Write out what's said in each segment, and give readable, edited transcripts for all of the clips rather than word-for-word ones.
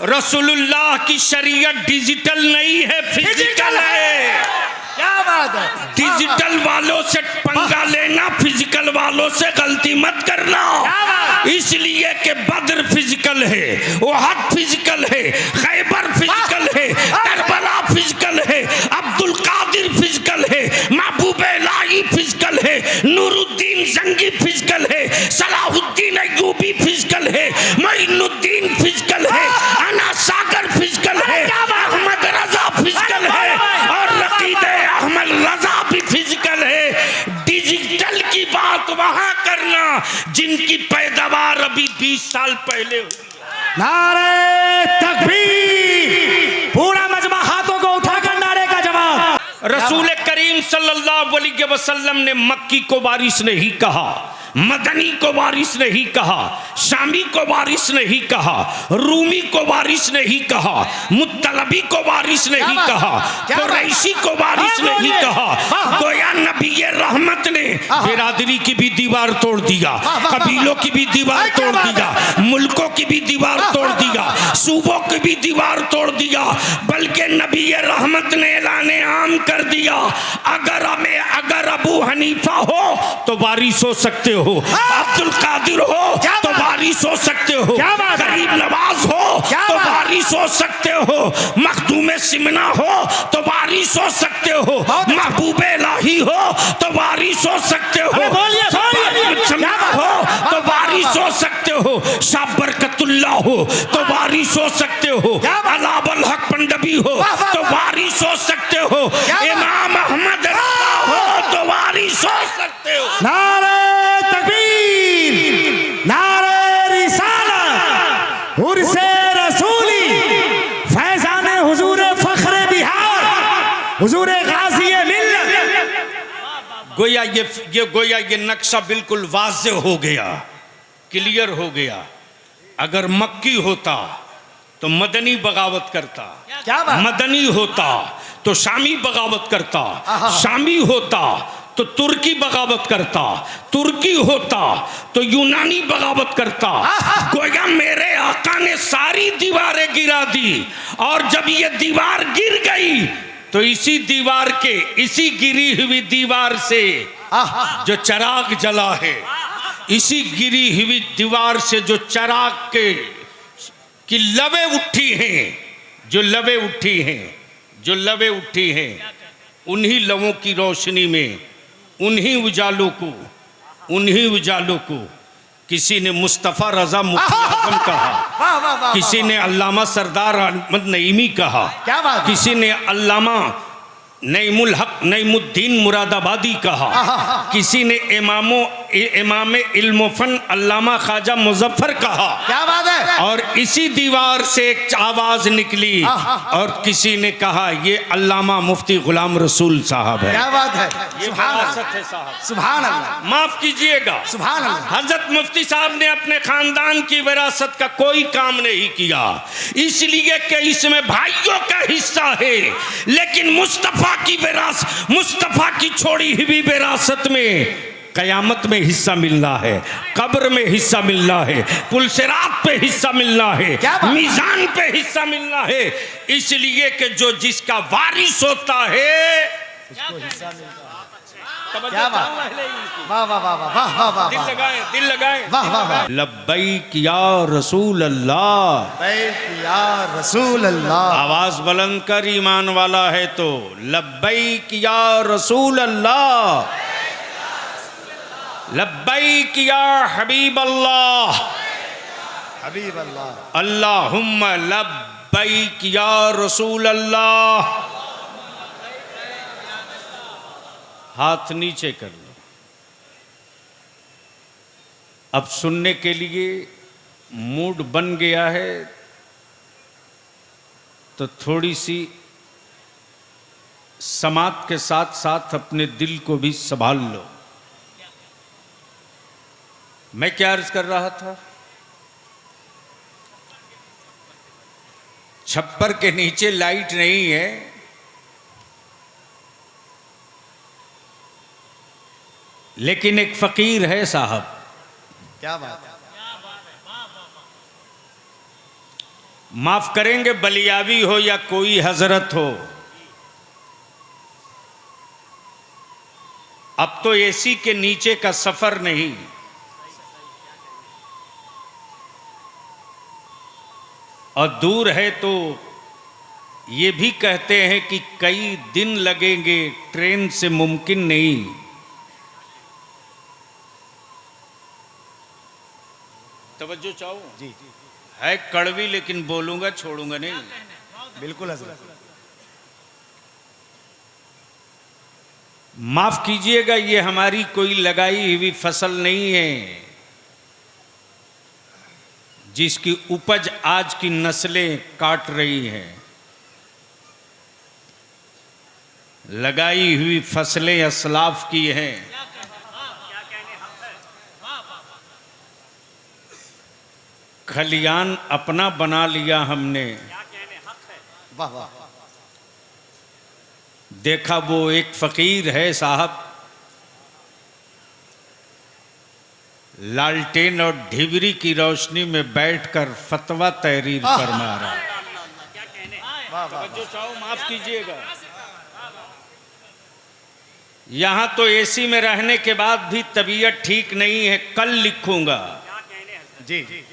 रसूलुल्लाह की शरीयत डिजिटल नहीं है, फिजिकल है। क्या बात है। डिजिटल वालों से पंगा लेना, फिजिकल वालों से गलती मत करना। इसलिए कि बद्र फिजिकल है, ओहद फिजिकल है, खैबर फिजिकल है, करबला फिजिकल है, अब्दुल कादिर फिजिकल है, महबूब इलाही फिजिकल है, नूरुद्दीन जंगी फिजिकल है, सलाहुद्दीन अय्यूबी फिजिकल है, मोइनुद्दीन फिजिकल है, अना सागर फिजिकल है, अहमद रजा फिजिकल है और रकीब अहमद रजा भी फिजिकल है। डिजिटल की बात वहां करना जिनकी पैदावार अभी 20 साल पहले हुई। नारे तकबीर, पूरा मजमा हाथों को उठाकर नारे का जवाब। रसूल करीम सल्लल्लाहु अलैहि वसल्लम ने मक्की को वारिस नहीं कहा, मदनी को वारिस नहीं कहा, शामी को वारिस नहीं कहा, रूमी को वारिस नहीं कहा, मुत्तलबी को वारिस नहीं कहा, कुरैशी को वारिस नहीं कहा। गोया नबी रहमत ने बिरादरी की भी दीवार तोड़ दिया, कबीलों की भी दीवार तोड़ दिया, मुल्कों की भी दीवार तोड़ दिया, सूबों की भी दीवार तोड़ दिया, बल्कि नबी रहमत ने ऐलान आम कर दिया, अगर अबू हनीफा हो तो वारिस हो सकते हो, अब्दुल कादिर हो तो वारिस हो सकते हो, गरीब नवाज हो तो वारिस हो सकते हो, मखदूम सिमना हो तो वारिस हो सकते हो, महबूब इलाही हो तो वारिस हो सकते हो, हो तो वारिस हो सकते हो, शाह बरकतुल्लाह हो तो वारिस हो सकते हो, अलावल हक पंडवी हो तो वारिस हो सकते हो, इमाम अहमद हो तो वारिस हो सकते हो। नारे तकबीर, नारे रिसालत, उर्से रसूली, फैजाने हुजूर फख्रे बिहार, हुजूर गाज़ी मिल्लत। गोया ये नक्शा बिल्कुल वाज़े हो गया, क्लियर हो गया। अगर मक्की होता तो मदनी बगावत करता, मदनी होता तो शामी बगावत करता, शामी होता तो तुर्की बगावत करता, तुर्की होता तो यूनानी बगावत करता। गोया मेरे आका ने सारी दीवारें गिरा दी, और जब ये दीवार गिर गई तो इसी दीवार के, इसी गिरी हुई दीवार से जो चिराग जला है, इसी गिरी हुई दीवार से जो चिराग की लवे उठी हैं, जो लवे उठी हैं, जो लवे उठी हैं, उन्हीं लवों की रोशनी में, उन्हीं उजालों को किसी ने मुस्तफ़ा रज़ा मुफ्ती आज़म कहा, किसी ने अल्लामा सरदार अहमद नईमी कहा, किसी ने अल्लामा नईमुल हक नईमुद्दीन मुरादाबादी कहा, किसी ने इमाम इल्म फन अल्लामा ख्वाजा मुज़फ़्फ़र कहा। क्या बात है। और इसी दीवार से एक आवाज़ निकली और किसी ने कहा ये अल्लामा मुफ्ती गुलाम रसूल साहब है। क्या बात है। ये विरासत है साहब। सुभान अल्लाह। माफ कीजिएगा, सुभान अल्लाह। हजरत मुफ्ती साहब ने अपने खानदान की विरासत का कोई काम नहीं किया, इसलिए कि इसमें भाइयों का हिस्सा है, लेकिन मुस्तफ़ा की विरासत, मुस्तफ़ा की छोड़ी हुई विरासत में कयामत में हिस्सा मिलना है, कब्र में हिस्सा मिलना है, पुलसिरात पे हिस्सा मिलना है, मीज़ान पे हिस्सा मिलना है। इसलिए कि जो जिसका वारिस होता है उसको हिस्सा मिलता है। क्या बात, वाह वाह वाह वाह वाह वाह, दिल लगाएं, दिल लगाएं, वाह वाह वाह। लब्बैक या रसूल अल्लाह, लब्बैक या रसूल अल्लाह। आवाज बुलंद कर, ईमान वाला है तो लब्बैक या रसूल अल्लाह, लब्बैक या हबीब अल्लाह, हबीब अल्लाह, अल्लाहुम्मा लब्बैक या रसूल अल्लाह। हाथ नीचे कर लो। अब सुनने के लिए मूड बन गया है तो थोड़ी सी समात के साथ साथ अपने दिल को भी संभाल लो। मैं क्या अर्ज कर रहा था, छप्पर के नीचे लाइट नहीं है, लेकिन एक फकीर है साहब। क्या बात है। माफ करेंगे, बलियावी हो या कोई हजरत हो, अब तो एसी के नीचे का सफर नहीं, और दूर है तो ये भी कहते हैं कि कई दिन लगेंगे, ट्रेन से मुमकिन नहीं। तवज्जो चाहो जी है कड़वी, लेकिन बोलूंगा छोड़ूंगा नहीं। बिल्कुल हजरत। माफ कीजिएगा, ये हमारी कोई लगाई हुई फसल नहीं है जिसकी उपज आज की नस्लें काट रही हैं। लगाई हुई फसलें असलाफ की हैं। खलियान अपना बना लिया हमने। वाह वाह। देखा वो एक फकीर है साहब, लालटेन और ढिबरी की रोशनी में बैठकर फतवा तहरीर फरमा रहा है। जो चाहो माफ कीजिएगा, यहां तो एसी में रहने के बाद भी तबीयत ठीक नहीं है, कल लिखूंगा। जी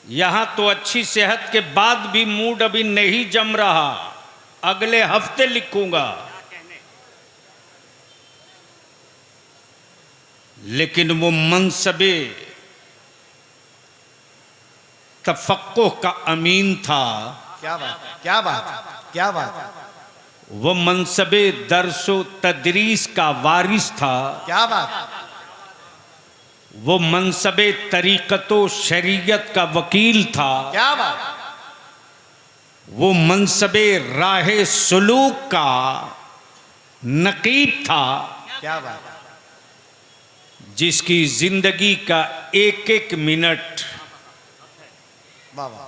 यहां तो अच्छी सेहत के बाद भी मूड अभी नहीं जम रहा, अगले हफ्ते लिखूंगा। लेकिन वो मनसबे तफक्को का अमीन था। क्या बात, क्या बात, क्या बात। वो मनसबे दरसो तदरीस का वारिस था। क्या बात। वो मनसबे तरीक़तो शरीयत का वकील था। क्या बात। वो मनसबे राहे सुलूक का नकीब था। क्या बात। जिसकी जिंदगी का एक एक मिनट वाह वाह।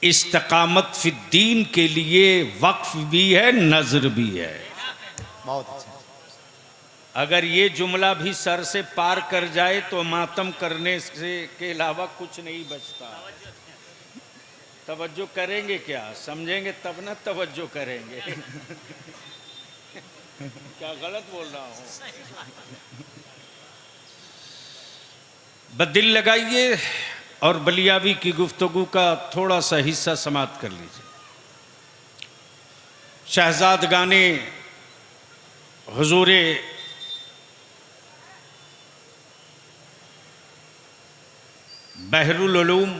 इस्तकामत फिद्दीन के लिए वक्फ भी है, नजर भी है। बहुत अच्छा। अगर ये जुमला भी सर से पार कर जाए तो मातम करने से के अलावा कुछ नहीं बचता। तवज्जो करेंगे क्या, समझेंगे तब ना तवज्जो करेंगे। क्या गलत बोल रहा हूं? बदिल लगाइए और बलियावी की गुफ्तगू का थोड़ा सा हिस्सा समाप्त कर लीजिए। शहजादगाने हुजूरे बहरुल उलूम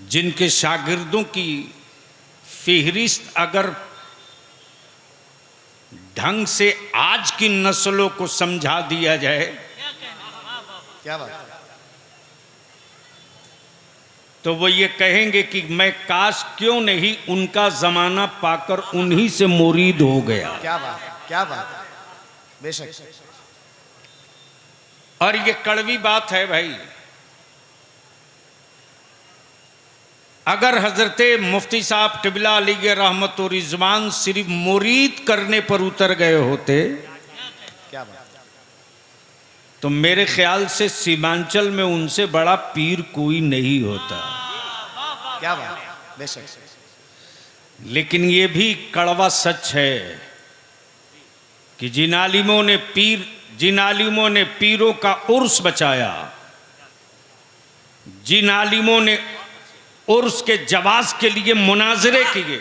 जिनके शागिर्दों की फिहरिस्त अगर ढंग से आज की नस्लों को समझा दिया जाए, क्या बात। तो वो ये कहेंगे कि मैं काश क्यों नहीं उनका जमाना पाकर उन्हीं से मुरीद हो गया। क्या बात, क्या बात। बेशक। और ये कड़वी बात है भाई। अगर हजरत मुफ्ती साहब क़िबला अलैहि रहमत व रिज़वान सिर्फ मुरीद करने पर उतर गए होते, क्या बात। तो मेरे ख्याल से सीमांचल में उनसे बड़ा पीर कोई नहीं होता। क्या बात। बेशक। लेकिन ये भी कड़वा सच है कि जिन आलिमों ने पीरों का उर्स बचाया, जिन आलिमों ने उर्स के जवाज के लिए मुनाजरे किए,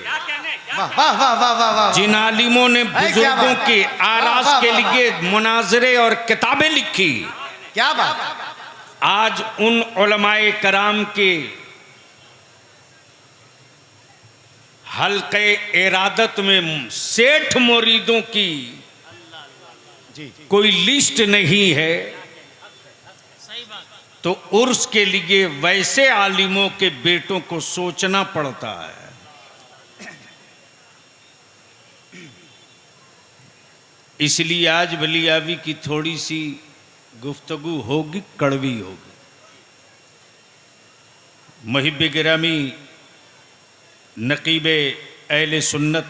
वाह वाह वाह वाह वाह वाह। जिन आलिमों ने बुजुर्गों के आराज के लिए मुनाजरे और किताबें लिखी, क्या बात। आज उन उलमाए कराम के हल्के इरादत में सेठ मुरीदों की जी कोई लिस्ट नहीं है, तो उर्स के लिए वैसे आलिमों के बेटों को सोचना पड़ता है। इसलिए आज बलियावी की थोड़ी सी गुफ्तगू होगी, कड़वी होगी। मुहिब गिरामी नकीब अहले सुन्नत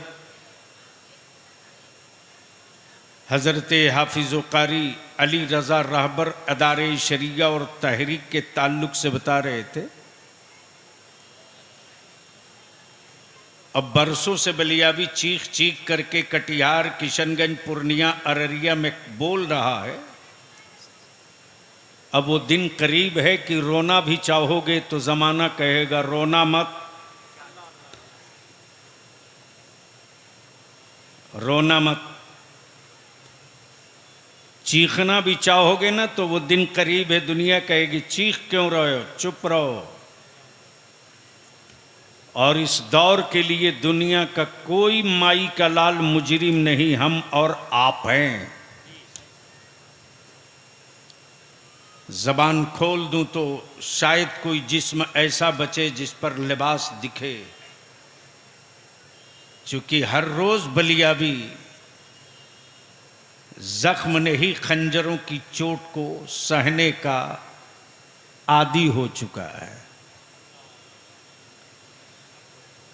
हज़रत हाफिज़ कारी अली रज़ा रहबर अदारे शरिया और तहरीक के ताल्लुक से बता रहे थे। अब बरसों से बलियाबी चीख चीख करके कटिहार, किशनगंज, पूर्णिया, अररिया में बोल रहा है। अब वो दिन करीब है कि रोना भी चाहोगे तो ज़माना कहेगा रोना मत, रोना मत। चीखना भी चाहोगे ना तो वो दिन करीब है, दुनिया कहेगी चीख क्यों रहे हो, चुप रहो। और इस दौर के लिए दुनिया का कोई माई का लाल मुजरिम नहीं, हम और आप हैं। जबान खोल दूं तो शायद कोई जिस्म ऐसा बचे जिस पर लिबास दिखे, क्योंकि हर रोज बलियाबी जख्म नहीं खंजरों की चोट को सहने का आदी हो चुका है।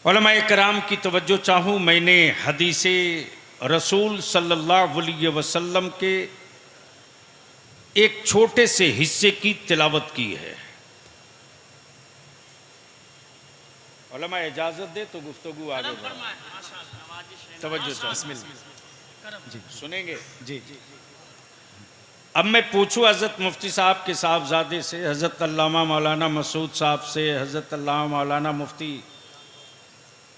उलमा इकराम की तवज्जो चाहूँ, मैंने हदीसे रसूल सल्लल्लाहु अलैहि वसल्लम के एक छोटे से हिस्से की तिलावत की है। उलमा इजाजत दे तो गुफ्तगू आगे बढ़े। तवज्जो चाहूँ, जी सुनेंगे जी। अब मैं पूछूं हज़रत मुफ्ती साहब के साहबजादे से, हज़रत अल्लामा मौलाना मसूद साहब से, हज़रत अल्लामा मौलाना मुफ्ती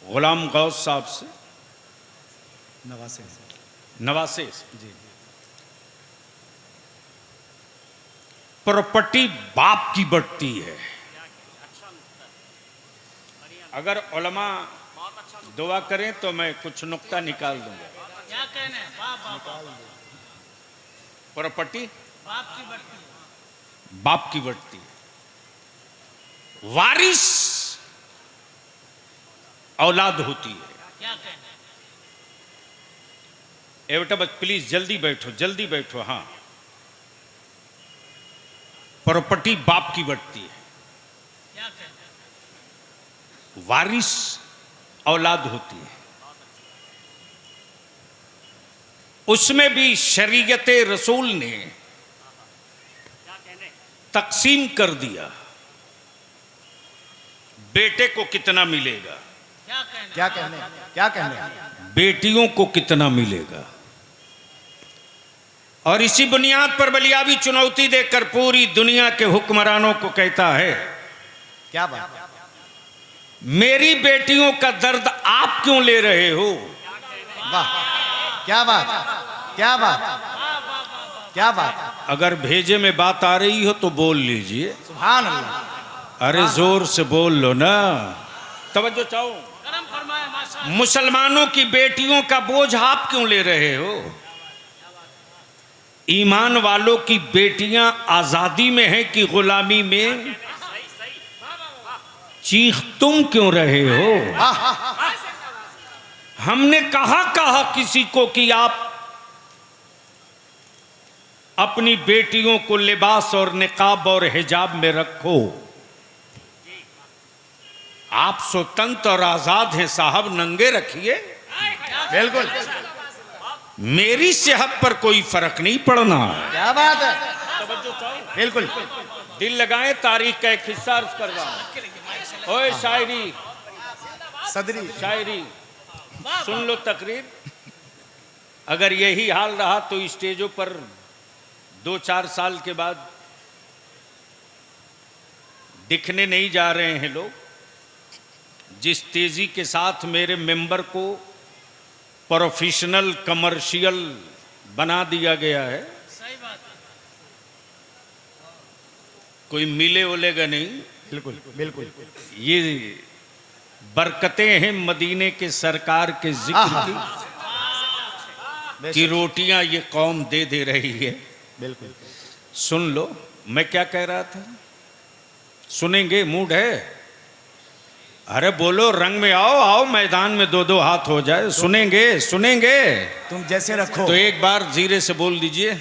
गुलाम गौस साहब से, नवासे से जी। प्रॉपर्टी बाप की बढ़ती है। अगर उलमा दुआ करें तो मैं कुछ नुक्ता निकाल दूंगा। क्या कहने प्रॉपर्टी बाप की बढ़ती है, बाप की बढ़ती है। वारिस औलाद होती है। क्या कहने ए बेटा बस प्लीज जल्दी बैठो, जल्दी बैठो। हाँ, प्रॉपर्टी बाप की बढ़ती है, क्या कहने वारिस औलाद होती है। उसमें भी शरीयत रसूल ने तकसीम कर दिया, बेटे को कितना मिलेगा, क्या कहने क्या कहने बेटियों को कितना मिलेगा। और इसी बुनियाद पर बलियाबी चुनौती देकर पूरी दुनिया के हुक्मरानों को कहता है, क्या बात, मेरी बेटियों का दर्द आप क्यों ले रहे हो। वाह, क्या बात, क्या बात, क्या बात। अगर भेजे में बात आ रही हो तो बोल लीजिए, सुभान अल्लाह। अरे जोर से बोल लो ना। तवज्जो चाहो, करम फरमाए माशा। मुसलमानों की बेटियों का बोझ आप क्यों ले रहे हो। ईमान वालों की बेटियां आजादी में हैं कि गुलामी में, चीख तुम क्यों रहे हो। हमने कहा किसी को कि आप अपनी बेटियों को लिबास और निकाब और हिजाब में रखो। आप स्वतंत्र और आजाद हैं साहब, नंगे रखिए, बिल्कुल। मेरी सेहत पर कोई फर्क नहीं पड़ना। क्या बात है, बिल्कुल। दिल लगाएं, तारीख का एक हिस्सा अर्ज करवा। ओए शायरी, सदरी शायरी सुन लो तकरीर। अगर यही हाल रहा तो स्टेजों पर 2-4 साल के बाद दिखने नहीं जा रहे हैं लोग। जिस तेजी के साथ मेरे मेंबर को प्रोफेशनल कमर्शियल बना दिया गया है, सही बात है। कोई मिले ओलेगा नहीं। बिल्कुल बिल्कुल। ये बरकतें हैं मदीने के सरकार के जिक्र की रोटियां ये कौम दे दे रही है। बिल्कुल। सुन लो, मैं क्या कह रहा था, सुनेंगे, मूड है। अरे बोलो, रंग में आओ, आओ मैदान में 2-2 हाथ हो जाए। सुनेंगे सुनेंगे, तुम जैसे रखो। तो एक बार जीरे से बोल दीजिए,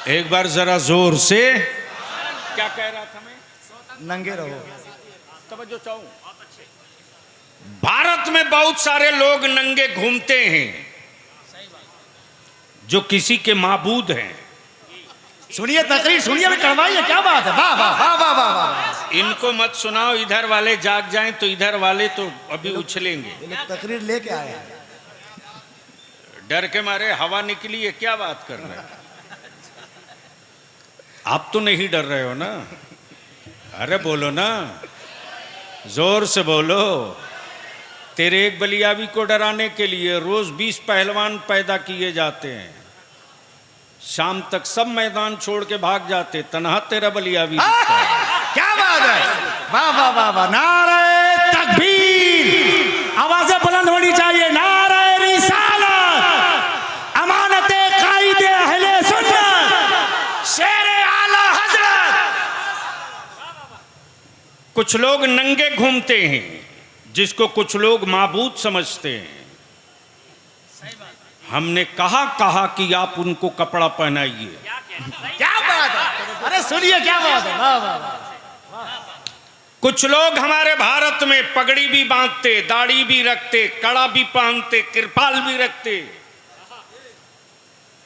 एक बार जरा जोर से। क्या कह रहा था मैं, नंगे रहो। तवज्जो चाहूं। भारत में बहुत सारे लोग नंगे घूमते हैं, जो किसी के माबूद हैं। सुनिए तकरीर सुनिए, मैं करवाइए, क्या बात है, वाह वाह वाह वाह वाह वाह। इनको मत सुनाओ, इधर वाले जाग जाएं तो इधर वाले तो अभी उछलेंगे। ये लोग तकरीर लेके आए हैं। डर के मारे हवा निकली है, क्या बात कर रहे हैं आप? तो नहीं डर रहे हो ना? अरे बोलो ना, जोर से बोलो। तेरे एक बलियावी को डराने के लिए रोज 20 पहलवान पैदा किए जाते हैं, शाम तक सब मैदान छोड़ के भाग जाते, तनहा तेरा बलियावी दिखता है। क्या बात है, वाह वाह वाह वाह। नारे तकबीर, आवाजें बुलंद होनी चाहिए। नारे रिसालत, अमानते कायदे अहले सुन्नत, शेरे आला हजरत। कुछ लोग नंगे घूमते हैं, जिसको कुछ लोग माबूद समझते हैं। हमने कहा कि आप उनको कपड़ा पहनाइए। क्या बात है, अरे सुनिए, क्या बात है, वाह वाह वाह। कुछ लोग हमारे भारत में पगड़ी भी बांधते, दाढ़ी भी रखते, कड़ा भी पहनते, कृपाल भी रखते।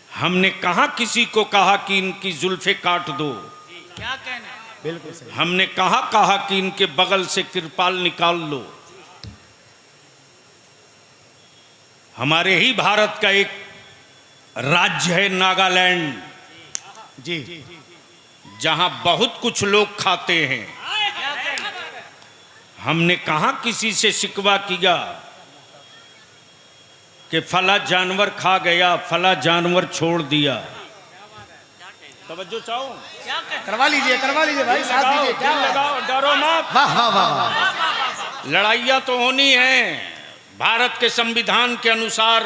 हमने कहा किसी को कहा कि इनकी जुल्फे काट दो। क्या कहना? बिल्कुल सही। हमने कहा कि इनके बगल से कृपाल निकाल लो। हमारे ही भारत का एक राज्य है नागालैंड, जी, जहां बहुत कुछ लोग खाते हैं। क्या कहना? हमने कहा किसी से शिकवा किया कि फला जानवर खा गया, फला जानवर छोड़ दिया। तवज्जो चाहो, क्या कहना? करवा लीजिए भाई, साथ दीजिए। क्या लगाओ, डरो मत। वाह वाह वाह वाह। लड़ाइयां तो होनी है भारत के संविधान के अनुसार,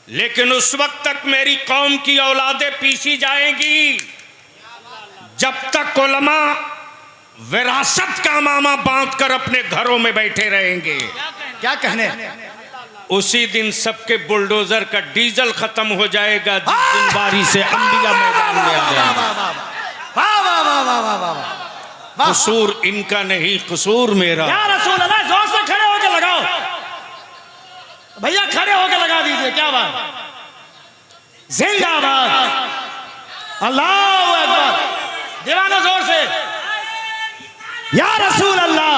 लेकिन उस वक्त तक मेरी कौम की औलादें पीसी जाएंगी जब तक उलमा विरासत का मामा बांधकर अपने घरों में बैठे रहेंगे। क्या कहने, उसी दिन सबके बुलडोजर का डीजल खत्म हो जाएगा, जिस दिन बारी से अंबिया मैदान में आ जाएंगे। वाह वाह वाह वाह वाह वाह। कसूर इनका नहीं, कसूर मेरा। या रसूल अल्लाह, जोर से खड़े होकर लगाओ भैया, खड़े होकर लगा दीजिए। क्या बात, जिंदाबाद, अल्लाहू अकबर। दीवाना जोर से, या रसूल अल्लाह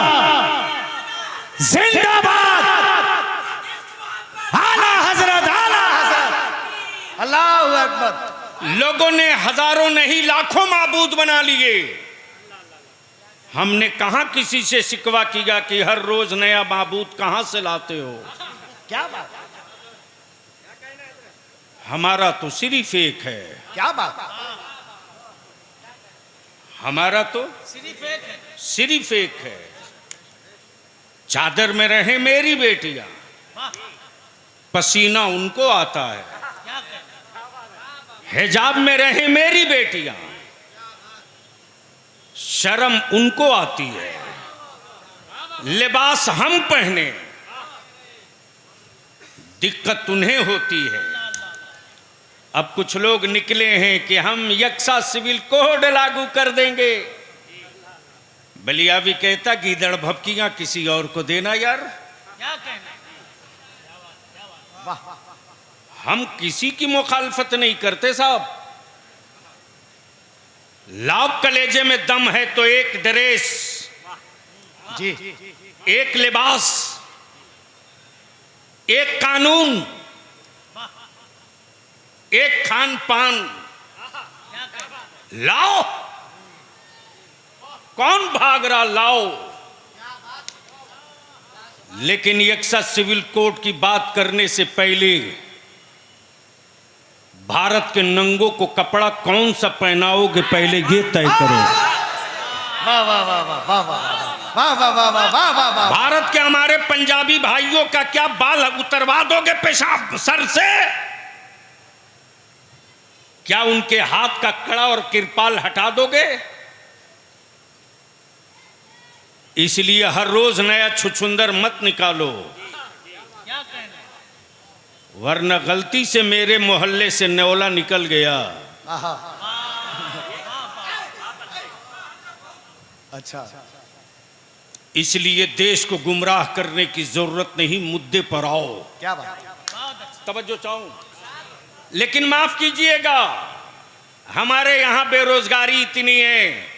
जिंदाबाद, आला हजरत, आला हजरत, अल्लाहू अकबर। लोगों ने हजारों नहीं लाखों माबूद बना लिए। हमने कहा किसी से शिकवा किया कि हर रोज नया माबूद कहां से लाते हो? क्या बात, हमारा तो सिर्फ एक है। क्या बात, हमारा तो सिर्फ एक है। सिर्फ एक है। चादर में रहे मेरी बेटियां, वाह, पसीना उनको आता है। क्या कहना? हिजाब में रहे मेरी बेटियां, शर्म उनको आती है। लिबास हम पहने, दिक्कत उन्हें होती है। अब कुछ लोग निकले हैं कि हम यकसा सिविल कोड लागू कर देंगे। बलियावी कहता गीदड़ भपकियां किसी और को देना यार। क्या कहना? हम किसी की मुखालफत नहीं करते साहब। लाभ कलेजे में दम है तो एक ड्रेस, जी, एक लिबास, एक कानून, एक खान पान क्या कहना? लाओ। कौन भाग रहा, लाओ। लेकिन यकसा सिविल कोड की बात करने से पहले भारत के नंगों को कपड़ा कौन सा पहनाओगे पहले ये तय करो। वाह वाह वाह वाह वाह वाह वाह वाह वाह वाह वाह वाह। भारत के हमारे पंजाबी भाइयों का क्या बाल उतरवा दोगे पेशाब सर से? क्या उनके हाथ का कड़ा और किरपाल हटा दोगे? इसलिए हर रोज नया छुछुंदर मत निकालो, क्या कहना? वरना गलती से मेरे मोहल्ले से न्योला निकल गया। आहा, अच्छा, इसलिए देश को गुमराह करने की जरूरत नहीं, मुद्दे पर आओ। क्या बात, बहुत अच्छा। तवज्जो चाहूं, लेकिन माफ कीजिएगा, हमारे यहां बेरोजगारी इतनी है,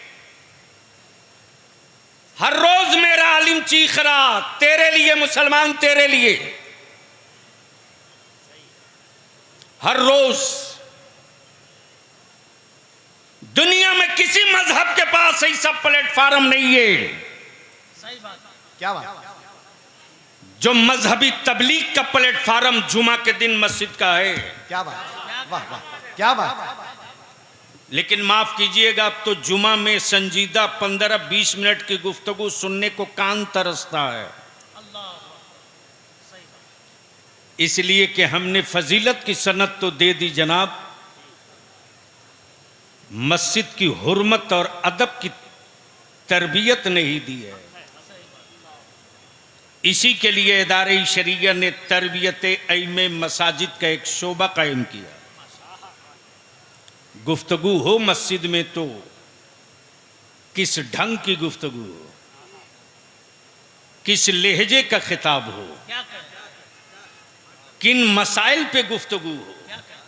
हर रोज मेरा आलिम चीख रहा, तेरे लिए मुसलमान, तेरे लिए। हर रोज दुनिया में किसी मजहब के पास ऐसा प्लेटफार्म नहीं है सही बात। क्या बात, जो मजहबी तबलीग का प्लेटफार्म जुमा के दिन मस्जिद का है। क्या बात, वाह वाह, क्या बात। लेकिन माफ कीजिएगा, अब तो जुमा में संजीदा 15-20 मिनट की गुफ्तगू सुनने को कान तरसता है, अल्लाह सही बात। इसलिए कि हमने फजीलत की सनद तो दे दी जनाब, मस्जिद की हुर्मत और अदब की तरबियत नहीं दी है। इसी के लिए इदारे शरीया ने तरबियत ऐमे मसाजिद का एक शोबा कायम किया। गुफ्तगू हो मस्जिद में तो किस ढंग की गुफ्तगू हो, किस लहजे का खिताब हो, क्या कहना, किन मसाइल पे गुफ्तगू हो, क्या कहना,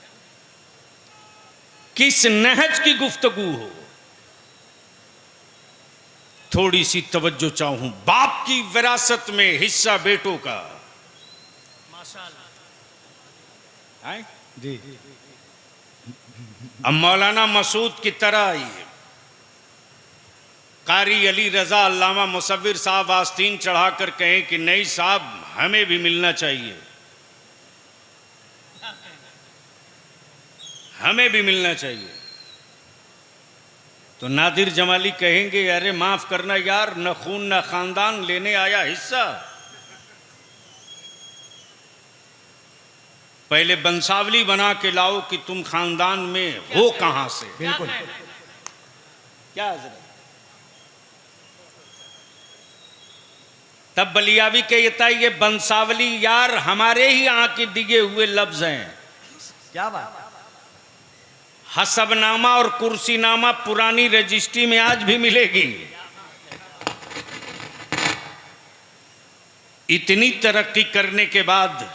किस नहज की गुफ्तगू हो। थोड़ी सी तवज्जो चाहूं, बाप की विरासत में हिस्सा बेटों का। माशाल्लाह। आए? जी, अब मौलाना मसूद की तरह ही कारी अली रजा अल्लामा मुसव्विर साहब आस्तीन चढ़ाकर कहें कि नहीं साहब, हमें भी मिलना चाहिए, हमें भी मिलना चाहिए, तो नादिर जमाली कहेंगे अरे माफ करना यार, न खून न खानदान, लेने आया हिस्सा। पहले बंसावली बना के लाओ कि तुम खानदान में हो कहां से। बिल्कुल। क्या हजरत, तब बलियावी कहता है ये बंसावली यार हमारे ही यहाँ के दिए हुए लफ्ज हैं। क्या बात, हसबनामा और कुर्सीनामा पुरानी रजिस्ट्री में आज भी मिलेगी। इतनी तरक्की करने के बाद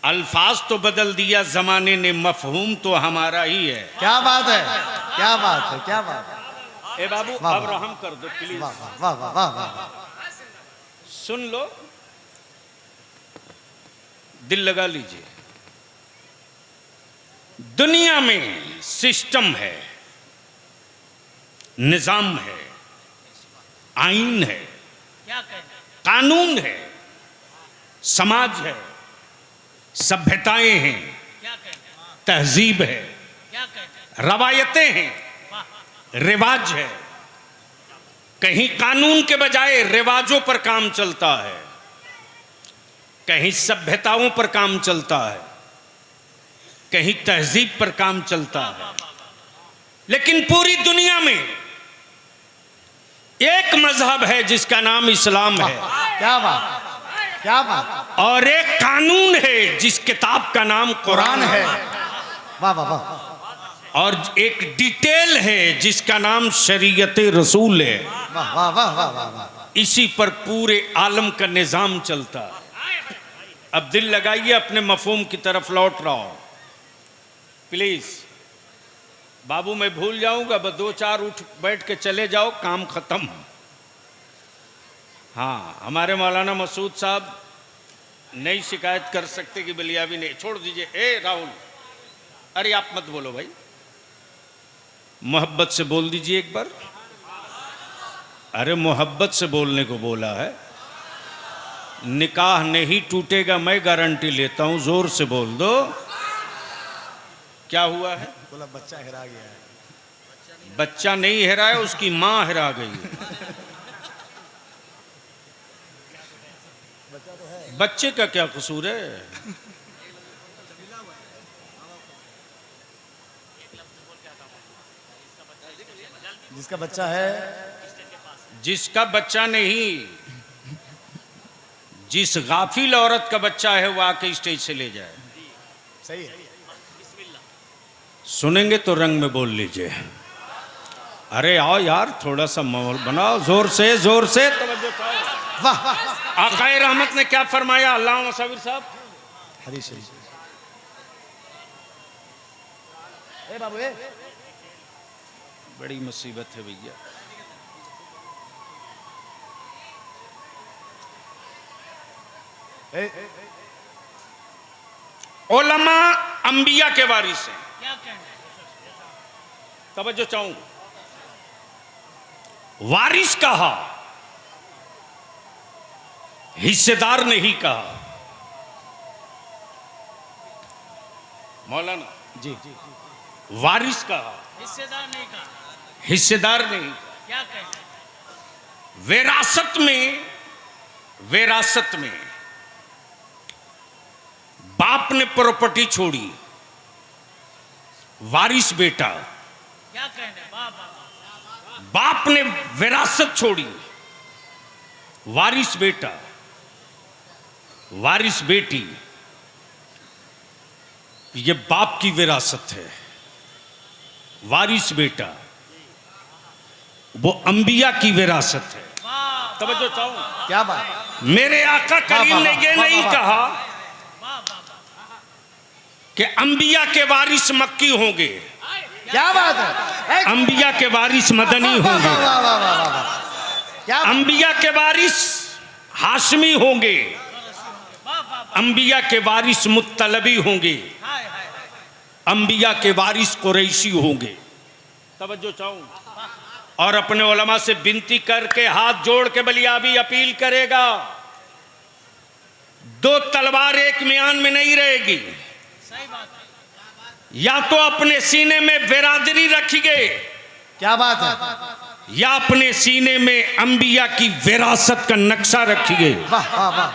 अल्फाज तो बदल दिया जमाने ने, मफहूम तो हमारा ही है। क्या बात है, क्या बात है, क्या बात है। ए बाबू वाह, अब वाह। रहम कर दो प्लीज, वाह वाह वाह वाह वाह, सुन लो, दिल लगा लीजिए। दुनिया में सिस्टम है, निजाम है, आईन है, क्या कहना, कानून है, समाज है, सभ्यताएं हैं, क्या कहना, तहजीब है, क्या कहना, रवायतें हैं, वाह, रिवाज है। कहीं कानून के बजाय रिवाजों पर काम चलता है, कहीं सभ्यताओं पर काम चलता है, कहीं तहजीब पर काम चलता है। लेकिन पूरी दुनिया में एक मजहब है जिसका नाम इस्लाम है, क्या बात, क्या बात। और एक कानून है जिस किताब का नाम कुरान है, वाह वाह वाह, और एक डिटेल है जिसका नाम शरीयत रसूल है। वाह वाह वाह वाह वाह वाह। इसी पर पूरे आलम का निजाम चलता है। अब दिल लगाइए, अपने मफहूम की तरफ लौट रहा हूं प्लीज। बाबू मैं भूल जाऊंगा, बस 2-4 उठ बैठ के चले जाओ, काम खत्म। हाँ, हमारे मौलाना मसूद साहब नहीं शिकायत कर सकते कि बलियावी नहीं, छोड़ दीजिए। ए राहुल, अरे आप मत बोलो भाई, मोहब्बत से बोल दीजिए एक बार। अरे मोहब्बत से बोलने को बोला है, निकाह नहीं टूटेगा, मैं गारंटी लेता हूं, जोर से बोल दो। क्या हुआ है? बोला बच्चा हेरा गया है। बच्चा नहीं हेरा है, उसकी मां हेरा गई है। बच्चे का क्या कसूर है? जिसका बच्चा है, जिसका बच्चा नहीं, जिस गाफिल औरत का बच्चा है वो आके स्टेज से ले जाए। सही है। सुनेंगे तो रंग में बोल लीजिए। अरे आओ यार, थोड़ा सा माहौल बनाओ, जोर से जोर से तवज्जो पाओ। वाह, आकाए रहमत ने क्या फरमाया? अल्लाह मसाविर साहब, हदीस शरीफ। बाबू बड़ी मुसीबत है भैया। उलमा अंबिया के वारिस हैं। क्या कहना है? तवज्जो चाहूं, वारिस कहा, हिस्सेदार नहीं कहा। मौलाना जी वारिस कहा, हिस्सेदार नहीं कहा। हिस्सेदार नहीं कहा। क्या कहना है? विरासत में बाप ने प्रॉपर्टी छोड़ी, वारिस बेटा। क्या कहना है? वाह वाह। बाप ने विरासत छोड़ी, वारिस बेटा, वारिस बेटी। ये बाप की विरासत है, वारिस बेटा। वो अंबिया की विरासत है। वाह तवज्जो चाहूं, क्या बात। मेरे आका करीम ने ये नहीं कहा वाह वाह। कि अंबिया के वारिस मक्की होंगे, क्या बात है। अंबिया के वारिस मदनी होंगे, वाह वाह वाह वाह। क्या बात। अंबिया के वारिस हाशमी होंगे, वाह वाह। अंबिया के वारिस मुत्तलबी होंगे, हाय हाय। अंबिया के वारिस कुरैशी होंगे। तवज्जो चाहूं, और अपने उलमा से विनती करके हाथ जोड़ के बलियाबी अपील करेगा, दो तलवार एक म्यान में नहीं रहेगी। सही बात है। या तो अपने सीने में बिरादरी रखिए, क्या बात है। या अपने सीने में अंबिया की विरासत का नक्शा रखिए। वाह वाह वाह।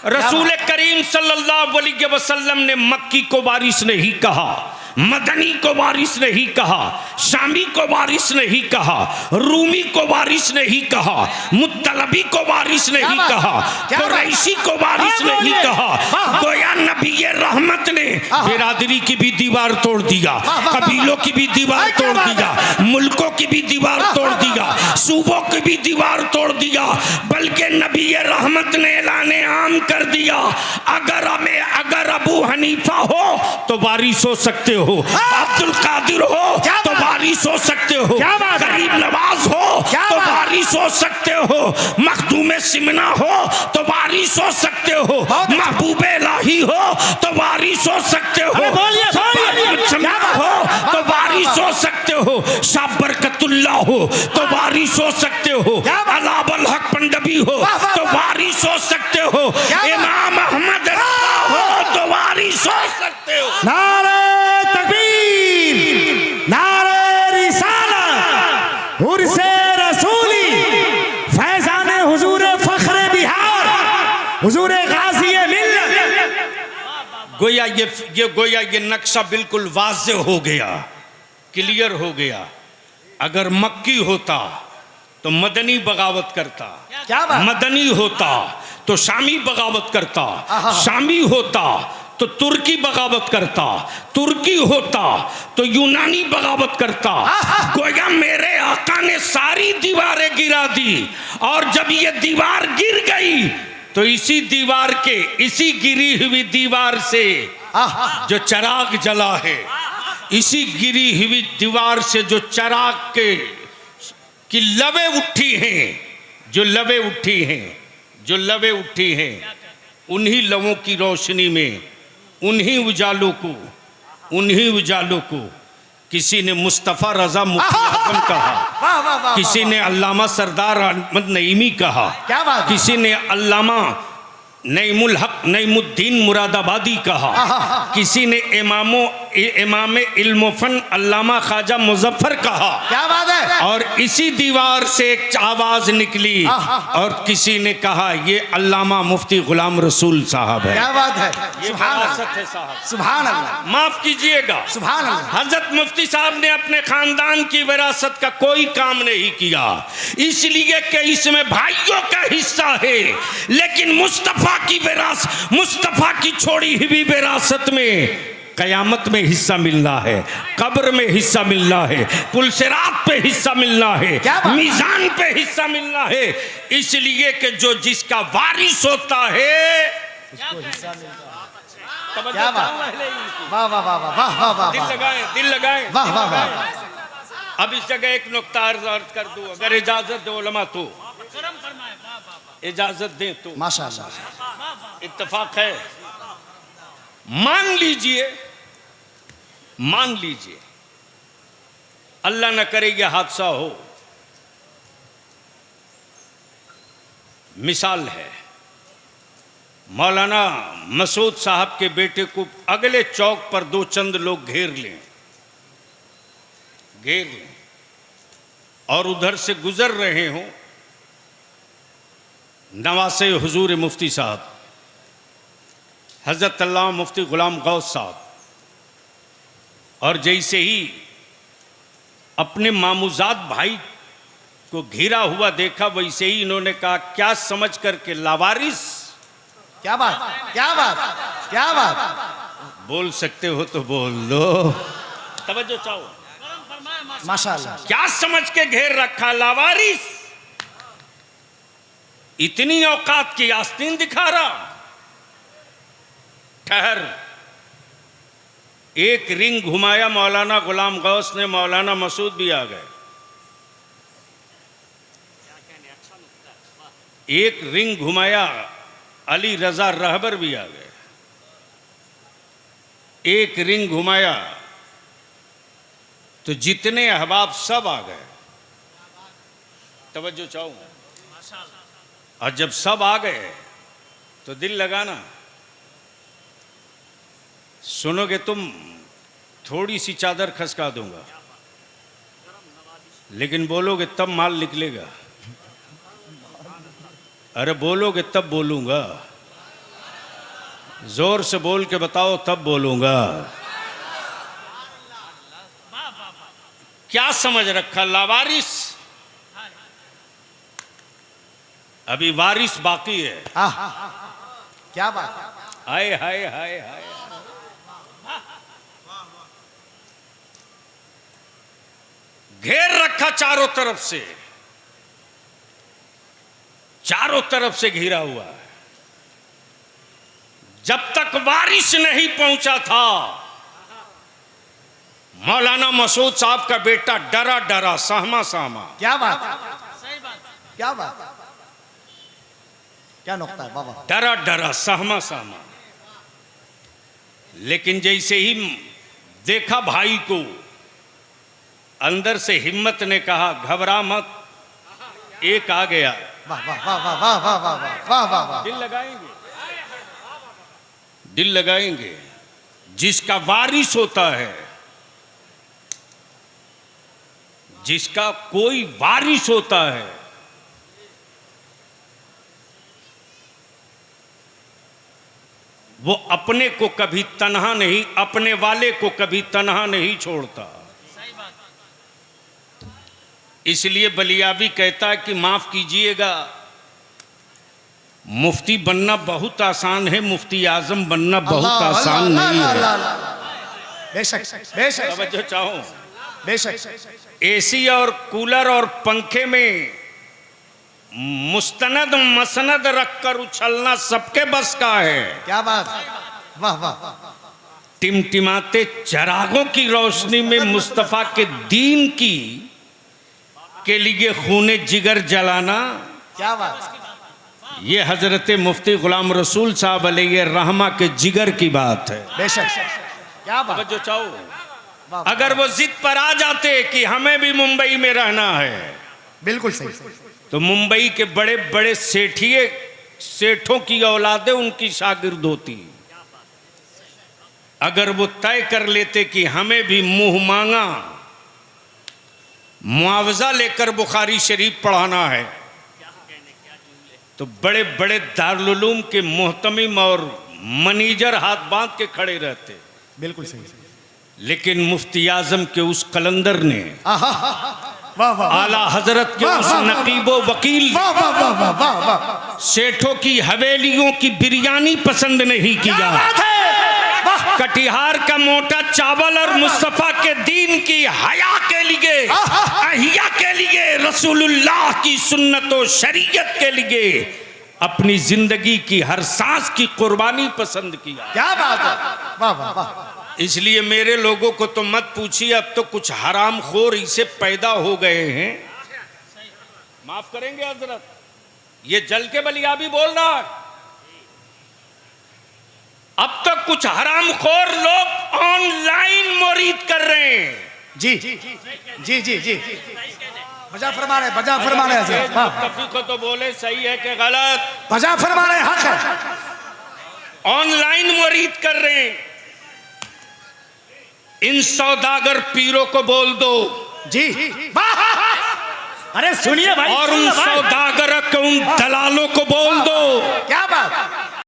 रसूल करीम सल्लल्लाहु अलैहि वसल्लम ने मक्की को वारिस नहीं कहा, मदनी को वारिस नहीं कहा, शामी को वारिस नहीं कहा, रूमी को वारिस नहीं कहा, मुत्तलबी को वारिस नहीं कहा, कुरैशी को वारिस नहीं कहा। गोया नबी रहमत ने बिरादरी की भी दीवार तोड़ दिया, कबीलों की भी दीवार तोड़ दिया, मुल्कों की भी दीवार तोड़ दिया, सूबों की भी दीवार तोड़ दिया। बल्कि नबी रहमत ने ऐलाने आम कर दिया, अगर अबू हनीफा हो तो वारिस हो सकते हो, अब्दुल कादिर हो तो वारिस हो सकते हो, गरीब नवाज हो तो वारिस हो सकते हो, मखदूम सिमना हो तो वारिस हो सकते हो, महबूब इलाही हो तो वारिस हो सकते हो, हो तो वारिस हो सकते हो, शाह बरकतुल्लाह हो तो वारिस हो सकते हो, अलावल हक पंडबी हो तो वारिस हो सकते हो, इमाम अहमद हो तो वारिस हो सकते हो। नारे तकबीर, नारे रिसालत, उर्से रसूली, फैजाने हुजूर फख्रे बिहार, हुजूर गाज़ी मिल्लत। गोया ये नक्शा बिल्कुल वाज़े हो गया, क्लियर हो गया। अगर मक्की होता तो मदनी बगावत करता, क्या बात। मदनी होता तो शामी बगावत करता, शामी होता तो तुर्की बगावत करता, तुर्की होता तो यूनानी बगावत करता। गोया मेरे आका ने सारी दीवारें गिरा दी, और जब ये दीवार गिर गई तो इसी दीवार के, इसी गिरी हुई दीवार से जो चिराग जला है, इसी गिरी हुई दीवार से जो चिराग की लवे उठी हैं, जो लवे उठी हैं, जो लवे उठी हैं, उन्हीं लवों की रोशनी में, उन्हीं उजालों को किसी ने मुस्तफ़ा रज़ा मुफ्ती आज़म कहा, किसी ने अल्लामा सरदार अहमद नईमी कहा, क्या बात। किसी ने अल्लामा नईमुल हक नईमुद्दीन मुरादाबादी कहा, किसी ने इमाम इल्म फन अल्लामा ख्वाजा मुजफ्फर कहा। क्या बात है। और इसी दीवार से एक आवाज निकली और किसी ने कहा ये अल्लामा मुफ्ती गुलाम रसूल साहब है। क्या बात है। ये विरासत है साहब। सुभान अल्लाह, माफ कीजिएगा, सुभान अल्लाह। हजरत मुफ्ती साहब ने अपने खानदान की विरासत का कोई काम नहीं किया, इसलिए कि इसमें भाइयों का हिस्सा है, लेकिन मुस्तफा की विरासत, मुस्तफा की छोड़ी हुई विरासत में कयामत में हिस्सा मिलना है, कब्र में हिस्सा मिलना है, पुलसिरात पे हिस्सा मिलना है, मीजान पे हिस्सा मिलना है। इसलिए कि जो जिसका वारिस होता है तवज्जो क्या बात। चाहूं अहले इल्म की। वाह वाह वाह वाह वाह वाह वाह दिल वाह लगाएं, दिल लगाएं, वाह, दिल वाह, वाह। लगाएं। अब इस जगह एक नुक्ता अर्ज कर दूं, अगर इजाजत दो उलमा तो करम फरमाए वाह वाह वाह इजाजत दें तो माशाअल्लाह। वाह वाह इत्तेफाक है। मान लीजिए, मान लीजिए अल्लाह न करे यह हादसा हो, मिसाल है मौलाना मसूद साहब के बेटे को अगले चौक पर दो चंद लोग घेर लें और उधर से गुजर रहे हों नवासे हुजूर मुफ्ती साहब हज़रत अल्लामा मुफ्ती गुलाम गौस साहब, और जैसे ही अपने मामूजाद भाई को घिरा हुआ देखा वैसे ही इन्होंने कहा क्या समझ करके लावारिस। क्या बात, क्या बात, क्या बात। बोल सकते हो तो बोल दो, तवज्जो चाहो। करम फरमाए माशाअल्लाह। क्या समझ के घेर रखा लावारिस, इतनी औकात की आस्तीन दिखा रहा। ठहर, एक रिंग घुमाया मौलाना गुलाम गौस ने, मौलाना मसूद भी आ गए। एक रिंग घुमाया अली रजा रहबर भी आ गए। एक रिंग घुमाया तो जितने अहबाब सब आ गए। तवज्जो चाहूं। माशाअल्लाह और जब सब आ गए तो दिल लगाना, सुनोगे तुम थोड़ी सी चादर खसका दूंगा, लेकिन बोलोगे तब माल निकलेगा। अरे बोलोगे तब बोलूंगा, जोर से बोल के बताओ तब बोलूंगा। वाह वाह वाह क्या समझ रखा लावारिस, अभी वारिस बाकी है। आह, क्या बात। हाय हाय हाय हाय, घेर रखा चारों तरफ से, चारों तरफ से घिरा हुआ है। जब तक वारिस नहीं पहुंचा था मौलाना मसूद साहब का बेटा डरा डरा सहमा सहमा। क्या बात, सही बात क्या बात, क्या नुक्ता है। वाह वाह। डरा डरा सहमा सहमा। लेकिन जैसे ही देखा भाई को, अंदर से हिम्मत ने कहा घबरा मत, एक आ गया। वाह वाह वाह वाह वाह वाह वाह वाह वाह वाह वाह। दिल लगाएंगे, दिल लगाएंगे। जिसका वारिस होता है, जिसका कोई वारिस होता है, वो अपने को कभी तन्हा नहीं, अपने वाले को कभी तन्हा नहीं छोड़ता। सही बात इसलिए बलियाबी कहता है कि माफ कीजिएगा, मुफ्ती बनना बहुत आसान है, मुफ्ती आजम बनना बहुत आसान नहीं है। बेशक बेशक तवज्जो चाहो। बेशक। एसी और कूलर और पंखे में मुस्तनद मसनद रखकर उछलना सबके बस का है। क्या बात, वाह वाह। टिमटिमाते चरागों की रोशनी में मुस्तफ़ा के दीन की के लिए खूने जिगर जलाना, क्या बात। ये हजरत मुफ्ती गुलाम रसूल साहब अलैहि रहमा के जिगर की बात है। बेशक, क्या बात। जो चाहो, वाह, अगर वो जिद पर आ जाते कि हमें भी मुंबई में रहना है, बिल्कुल सही। तो मुंबई के बड़े बड़े सेठों की औलादें उनकी शागिर्द होती। अगर वो तय कर लेते कि हमें भी मुंह मांगा मुआवजा लेकर बुखारी शरीफ पढ़ाना है, तो बड़े बड़े दारुल उलूम के मोहतमिम और मनीजर हाथ बांध के खड़े रहते। बिल्कुल सही। लेकिन मुफ्ती आजम के उस कलंदर ने, वाह वाह आला हजरत के उस नकीबो वकील वाह वाह वाह वाह वाह वाह। सेठों की हवेलियों की बिरयानी पसंद नहीं किया, कटिहार का मोटा चावल और मुस्तफा के दीन की हया के लिए, अहिया के लिए, रसूलुल्लाह की सुन्नत और शरीयत के लिए अपनी जिंदगी की हर सांस की कुर्बानी पसंद किया। क्या बात है, वाह वाह वाह। इसलिए मेरे लोगों को तो मत पूछिए, अब तो कुछ हरामखोर इसे पैदा हो गए हैं। माफ करेंगे हजरत, ये जल के बलिया भी बोल रहा है। अब तक कुछ हरामखोर लोग ऑनलाइन मुरीद कर रहे हैं। जी जी जी जी बजा फरमा रहे, बजा फरमा रहे ये हजरत, वाह। कभी को तो बोले सही है कि गलत, बजा फरमा रहे, हक है। ऑनलाइन मुरीद कर रहे हैं। इन सौदागर पीरों को बोल दो जी वाह। अरे सुनिए भाई, और उन सुनिए भाई। सौदागर के उन दलालों को बोल दो क्या